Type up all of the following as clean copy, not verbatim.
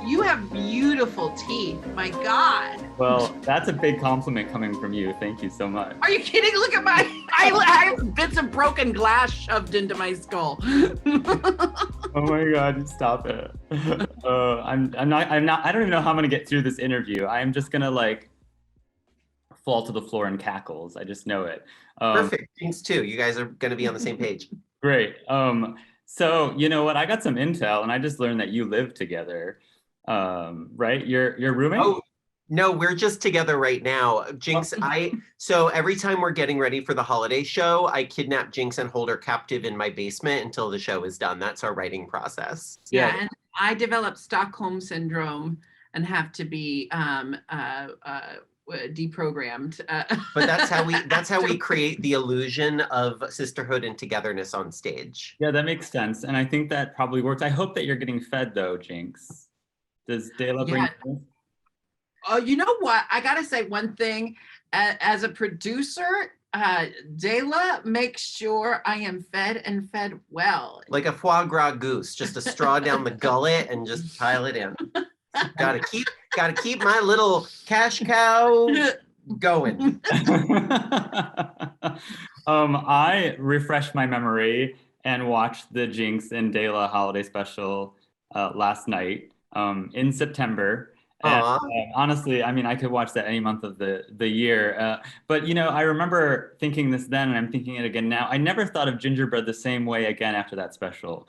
you have beautiful teeth. My God. Well, that's a big compliment coming from you. Thank you so much. Are you kidding? Look at I have bits of broken glass shoved into my skull. Oh my God, stop it. I'm not, I don't even know how I'm gonna get through this interview. I'm just gonna like fall to the floor in cackles. I just know it. Perfect. Jinkx too. You guys are gonna be on the same page. Great. So you know what? I got some intel and I just learned that you live together. Right? Your roommate? Oh, no, we're just together right now. Jinkx, so every time we're getting ready for the holiday show, I kidnap Jinkx and hold her captive in my basement until the show is done. That's our writing process. Yeah, and I developed Stockholm syndrome and have to be deprogrammed. But that's how we create the illusion of sisterhood and togetherness on stage. Yeah, that makes sense. And I think that probably works. I hope that you're getting fed though, Jinkx. Does DeLa bring food? Oh, you know what? I gotta say one thing. As a producer, DeLa makes sure I am fed and fed well. Like a foie gras goose, just a straw down the gullet and just pile it in. Gotta keep my little cash cow going. I refreshed my memory and watched the Jinkx and DeLa Holiday Special last night in September. And, honestly, I mean, I could watch that any month of the year. But, you know, I remember thinking this then, and I'm thinking it again now. I never thought of gingerbread the same way again after that special.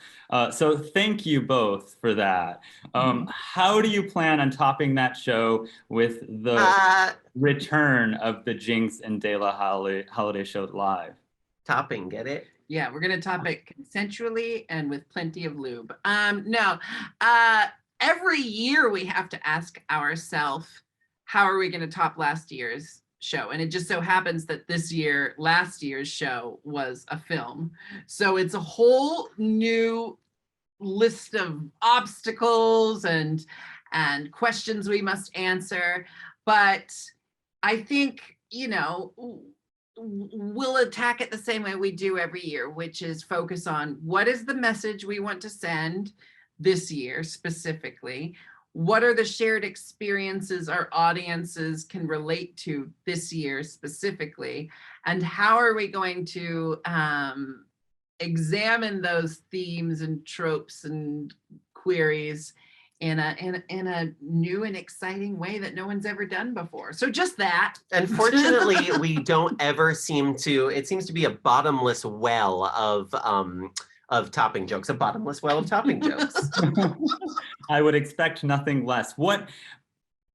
So thank you both for that. How do you plan on topping that show with the return of the Jinkx and DeLa Holiday Show live? Topping, get it? Yeah, we're going to top it consensually and with plenty of lube. No. Every year we have to ask ourselves, how are we going to top last year's show? And it just so happens that last year's show was a film. So it's a whole new list of obstacles and questions we must answer. But I think, you know, we'll attack it the same way we do every year, which is focus on what is the message we want to send this year specifically. What are the shared experiences our audiences can relate to this year specifically? And how are we going to examine those themes and tropes and queries in a new and exciting way that no one's ever done before? So just that. Unfortunately, we don't ever it seems to be a bottomless well of topping jokes, a bottomless well of topping jokes. I would expect nothing less. What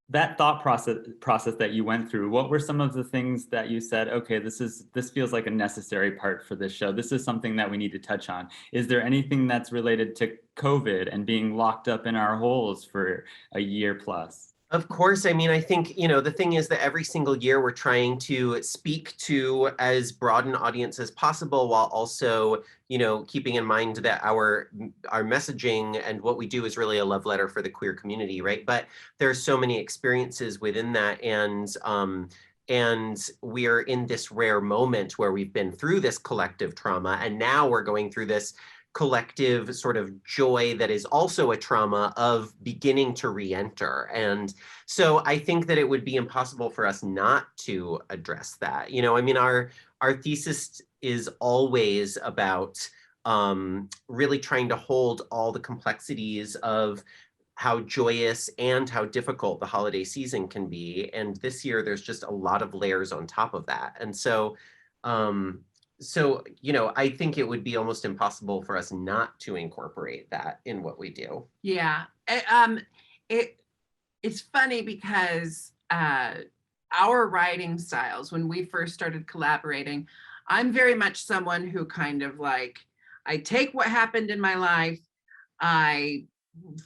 that thought process that you went through, what were some of the things that you said, okay, this feels like a necessary part for this show. This is something that we need to touch on. Is there anything that's related to COVID and being locked up in our holes for a year plus? Of course. I mean, I think, you know, the thing is that every single year we're trying to speak to as broad an audience as possible while also, you know, keeping in mind that our messaging and what we do is really a love letter for the queer community, right? But there's so many experiences within that, and we are in this rare moment where we've been through this collective trauma, and now we're going through this collective sort of joy that is also a trauma of beginning to re-enter. And so I think that it would be impossible for us not to address that. You know, I mean, our thesis is always about really trying to hold all the complexities of how joyous and how difficult the holiday season can be. And this year, there's just a lot of layers on top of that. And so, you know, I think it would be almost impossible for us not to incorporate that in what we do. Yeah, it's funny because our writing styles, when we first started collaborating, I'm very much someone who kind of like, I take what happened in my life, I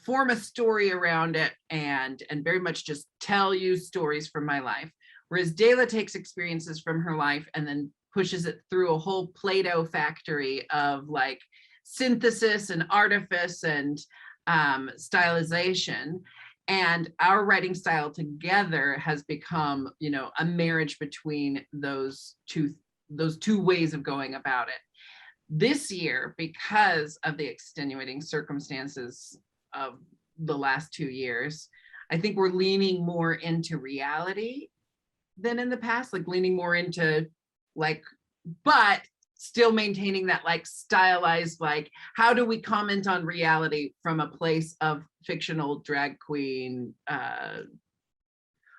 form a story around it, and very much just tell you stories from my life. Whereas DeLa takes experiences from her life and then pushes it through a whole Play-Doh factory of like synthesis and artifice and stylization. And our writing style together has become, you know, a marriage between those two ways of going about it. This year, because of the extenuating circumstances of the last 2 years. I think we're leaning more into reality than in the past, like leaning more into like, but still maintaining that like stylized, like how do we comment on reality from a place of fictional drag queen.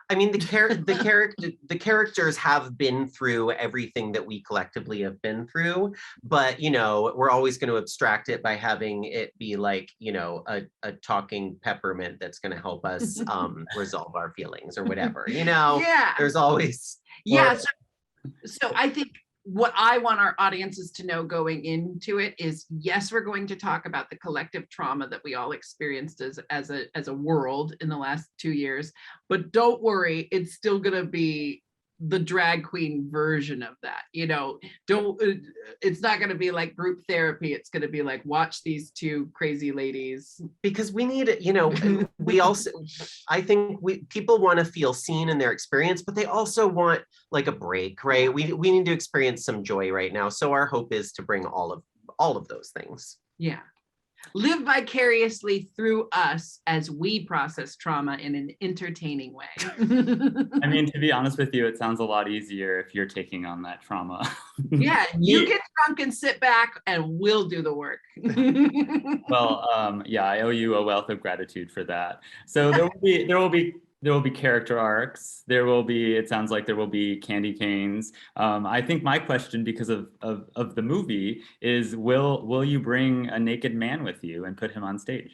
I mean, the characters have been through everything that we collectively have been through, but you know, we're always going to abstract it by having it be like, you know, a talking peppermint that's going to help us resolve our feelings or whatever. You know, Yeah. there's always Yeah. So I think what I want our audiences to know going into it is, yes, we're going to talk about the collective trauma that we all experienced as a world in the last 2 years, but don't worry, it's still gonna be the drag queen version of that. You know, it's not gonna be like group therapy. It's gonna be like, watch these two crazy ladies. Because we need, you know, we also, I think people want to feel seen in their experience, but they also want like a break, right? We need to experience some joy right now. So our hope is to bring all of those things. Yeah. Live vicariously through us as we process trauma in an entertaining way. I mean, to be honest with you, it sounds a lot easier if you're taking on that trauma. Yeah, you get drunk and sit back and we'll do the work. Well, yeah, I owe you a wealth of gratitude for that. So there will be character arcs. It sounds like there will be candy canes. I think my question, because of the movie, is will you bring a naked man with you and put him on stage?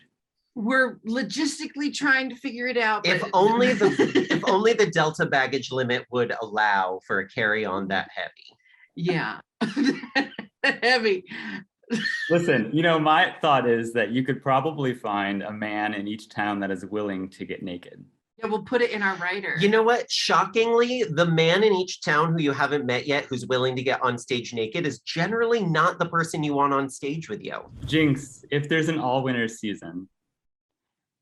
We're logistically trying to figure it out. If only the Delta baggage limit would allow for a carry-on that heavy. Yeah, heavy. Listen, you know, my thought is that you could probably find a man in each town that is willing to get naked. Yeah, we'll put it in our writer. You know what? Shockingly, the man in each town who you haven't met yet, who's willing to get on stage naked, is generally not the person you want on stage with you. Jinkx, if there's an all-winners season,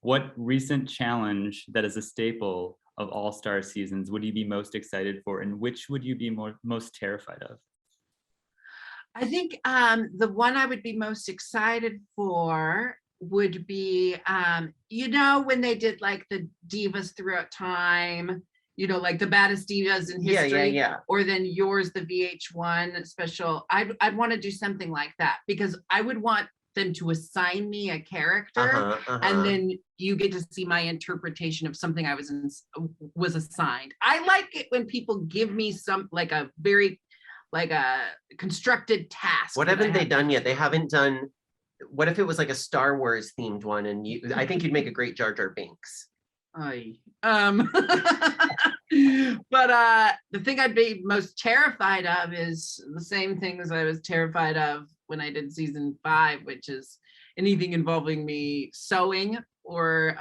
what recent challenge that is a staple of all-star seasons would you be most excited for, and which would you be most terrified of? I think the one I would be most excited for would be, you know, when they did like the divas throughout time, you know, like the baddest divas in history, yeah. or then yours, the VH1 special. I'd want to do something like that, because I would want them to assign me a character, and then you get to see my interpretation of something I was assigned. I like it when people give me some like a very like a constructed task. What haven't they done yet? They haven't done. What if it was like a Star Wars themed one, and I think you'd make a great Jar Jar Binks. But the thing I'd be most terrified of is the same things I was terrified of when I did season 5, which is anything involving me sewing or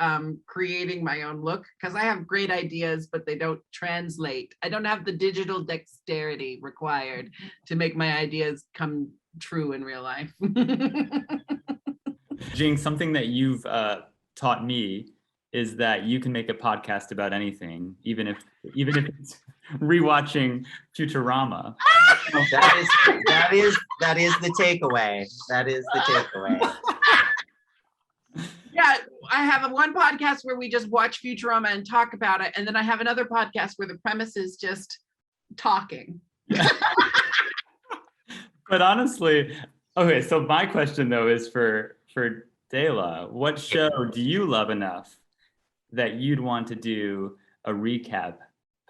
creating my own look, because I have great ideas, but they don't translate. I don't have the digital dexterity required to make my ideas come true in real life. Jinkx, something that you've taught me is that you can make a podcast about anything, even if it's rewatching Futurama. That is the takeaway. That is the takeaway. Yeah, I have one podcast where we just watch Futurama and talk about it, and then I have another podcast where the premise is just talking. But honestly, okay, so my question though is for DeLa, what show do you love enough that you'd want to do a recap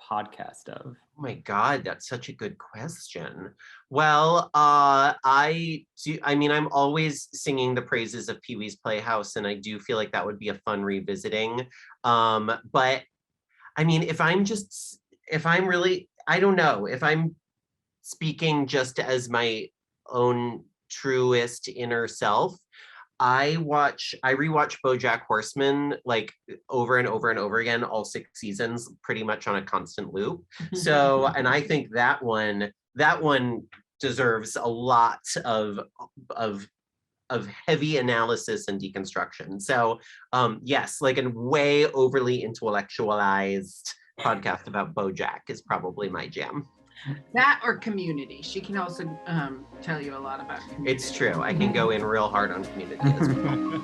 podcast of? Oh my God, that's such a good question. Well, I mean, I'm always singing the praises of Pee-wee's Playhouse, and I do feel like that would be a fun revisiting. But I mean, if I'm really, I don't know, if I'm speaking just as my own truest inner self, I rewatch BoJack Horseman like over and over and over again, all 6 seasons, pretty much on a constant loop. So, and I think that one deserves a lot of heavy analysis and deconstruction. So, yes, like a way overly intellectualized podcast about BoJack is probably my jam. That or Community. She can also tell you a lot about Community. It's true. I can go in real hard on Community as well.